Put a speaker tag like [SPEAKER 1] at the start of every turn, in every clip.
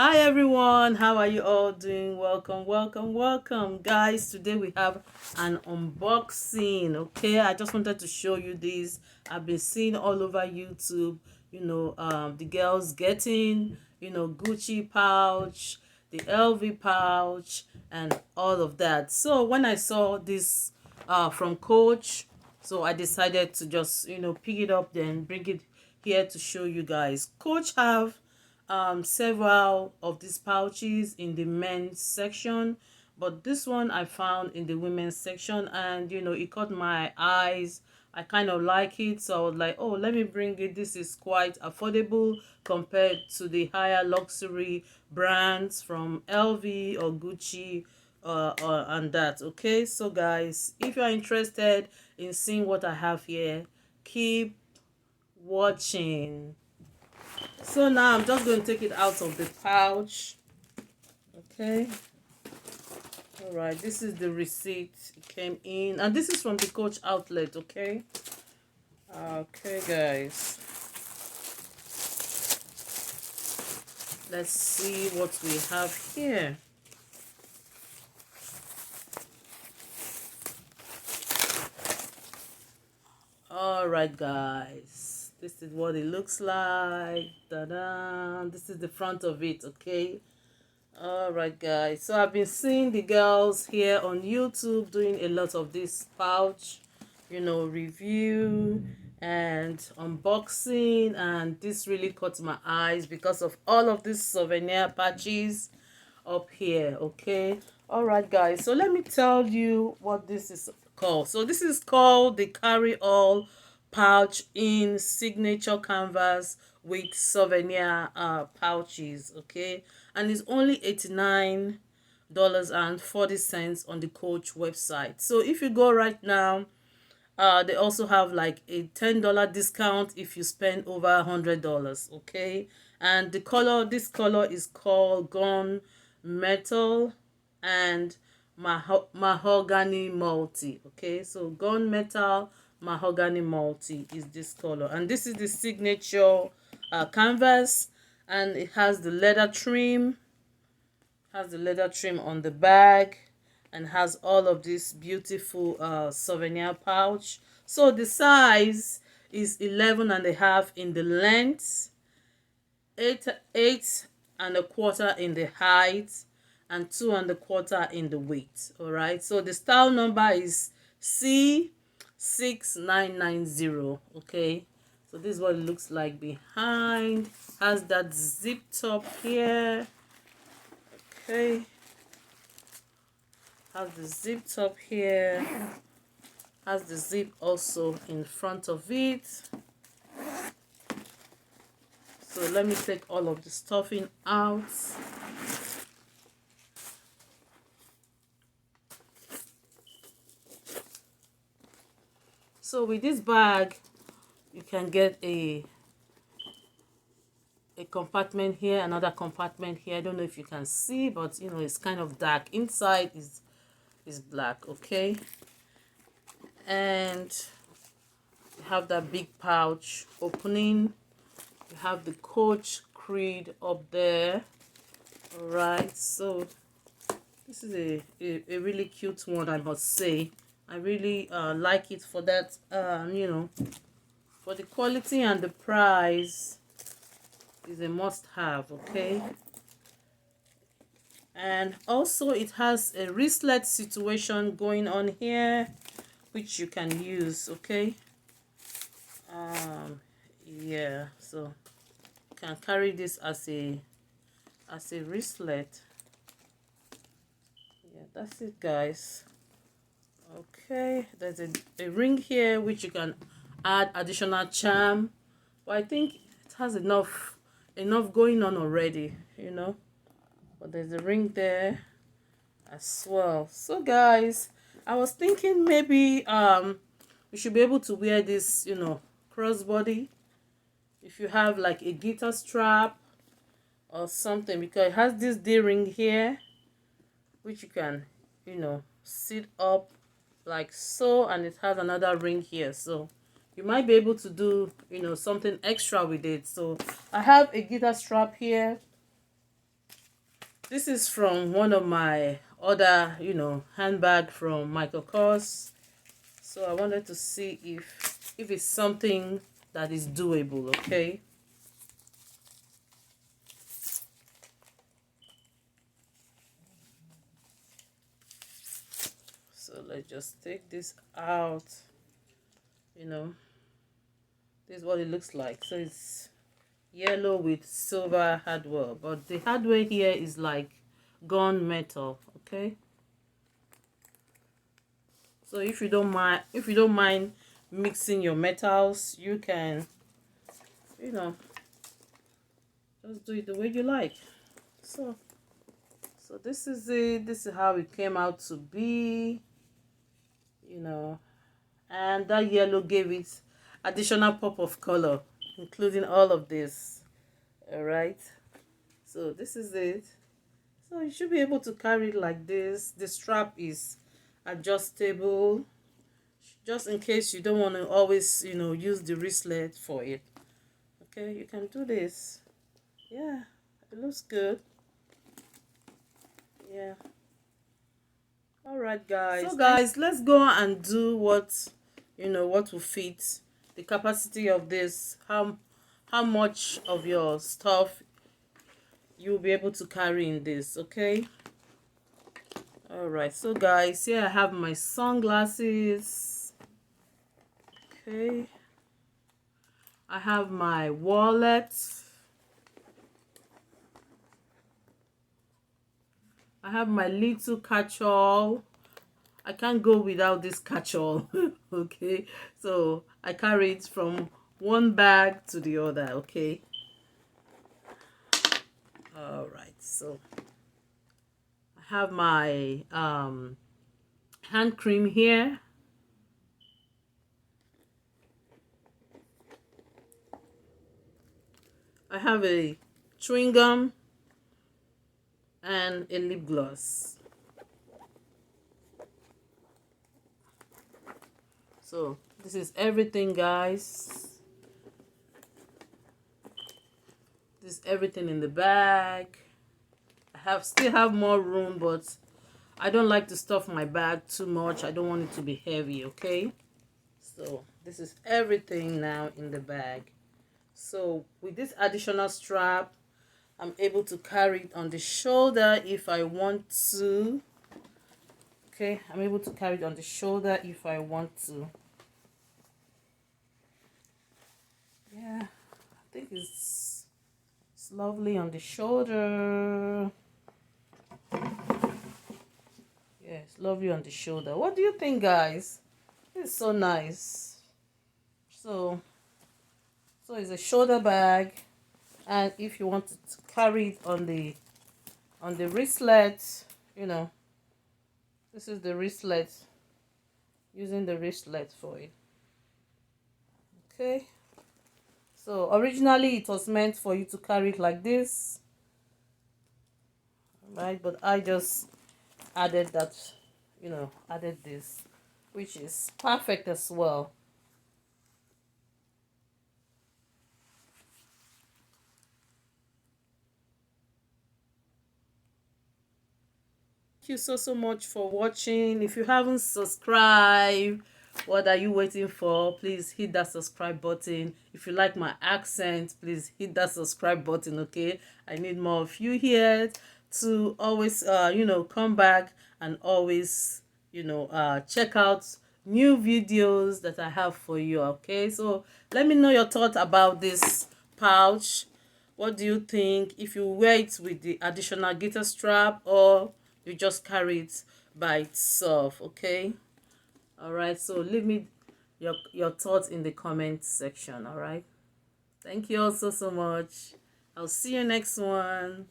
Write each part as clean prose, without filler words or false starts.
[SPEAKER 1] Hi everyone, how are you all doing? Welcome guys. Today we have an unboxing. Okay, I just wanted to show you this. I've been seeing all over YouTube, the girls getting, Gucci pouch, the LV pouch, and all of that. So when I saw this from Coach, so I decided to just pick it up, then bring it here to show you guys. Coach have several of these pouches in the men's section, but this one I found in the women's section, and it caught my eyes. I kind of like it, so I was like, oh, let me bring it. This is quite affordable compared to the higher luxury brands from LV or Gucci and that. Okay, so guys, if you're interested in seeing what I have here, keep watching. So now I'm just going to take it out of the pouch. Okay. All right. This is the receipt. It came in. And this is from the Coach outlet. Okay. Okay, guys. Let's see what we have here. All right, guys. This is what it looks like. Ta-da! This is the front of it. Okay. All right, guys, so I've been seeing the girls here on YouTube doing a lot of this pouch review and unboxing, and this really caught my eyes because of all of these souvenir patches up here. Okay, all right, guys, so let me tell you what this is called. So this is called the Carryall Pouch in signature canvas with souvenir pouches. Okay, and it's only $89.40 on the Coach website. So if you go right now, they also have like a $10 discount if you spend over $100. Okay, and this color is called gun metal and mahogany multi. Okay, so gun metal mahogany multi is this color, and this is the signature canvas, and it has the leather trim, on the bag, and has all of this beautiful souvenir pouch. So the size is 11.5 in the length, 8.25 in the height, and 2.25 in the weight. All right, so the style number is C6990. Okay, so this is what it looks like behind. Has that zip top here. Okay, has the zip top here, has the zip also in front of it. So let me take all of the stuffing out. So with this bag, you can get a compartment here, another compartment here. I don't know if you can see, but it's kind of dark. Inside is black. Okay, and you have that big pouch opening. You have the Coach creed up there. All right, so this is a really cute one, I must say. I really like it for that, for the quality, and the price is a must-have. Okay, and also it has a wristlet situation going on here, which you can use. Okay, yeah, so you can carry this as a wristlet. Yeah, that's it, guys. Okay, there's a ring here which you can add additional charm, but I think it has enough going on already, but there's a ring there as well. So guys, I was thinking maybe we should be able to wear this crossbody if you have like a guitar strap or something, because it has this D-ring here which you can sit up like so, and it has another ring here, so you might be able to do something extra with it. So I have a guitar strap here This is from one of my other, handbag from Michael Kors. So I wanted to see if it's something that is doable, okay? So let's just take this out. This is what it looks like. So it's yellow with silver hardware, but the hardware here is like gunmetal, okay? So if you don't mind mixing your metals, you can, just do it the way you like. So this is it. This is how it came out to be, and that yellow gave it additional pop of color, including all of this. All right. So this is it. So you should be able to carry it like this. The strap is adjustable, just in case you don't want to always, use the wristlet for it. Okay, you can do this. Yeah, it looks good. Yeah. All right, guys. So guys, let's go and do what will fit the capacity of this. How much of your stuff you'll be able to carry in this, okay? All right, so guys, here I have my sunglasses. Okay, I have my wallet. I have my little catch-all. I can't go without this catch-all. Okay, so I carry it from one bag to the other, okay? All right, so I have my hand cream here. I have a chewing gum and a lip gloss. So this is everything, guys. This is everything in the bag. I still have more room, but I don't like to stuff my bag too much. I don't want it to be heavy, okay? So this is everything now in the bag. So with this additional strap, I'm able to carry it on the shoulder if I want to. Okay, I'm able to carry it on the shoulder if I want to. Yeah, I think it's lovely on the shoulder. Yeah, it's lovely on the shoulder. What do you think, guys? It's so nice. So it's a shoulder bag, and if you want to carry it on the wristlet, this is the wristlet, using the wristlet for it. Okay, so originally it was meant for you to carry it like this, right? But I just added that, added this, which is perfect as well. Thank you so much for watching. If you haven't subscribed, what are you waiting for? Please hit that subscribe button. If you like my accent, please hit that subscribe button, okay? I need more of you here to always come back and always check out new videos that I have for you, okay? So let me know your thoughts about this pouch. What do you think? If you wear it with the additional guitar strap, or you just carry it by itself, okay? All right, so leave me your thoughts in the comment section. All right, thank you all so much. I'll see you next one.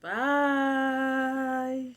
[SPEAKER 1] Bye.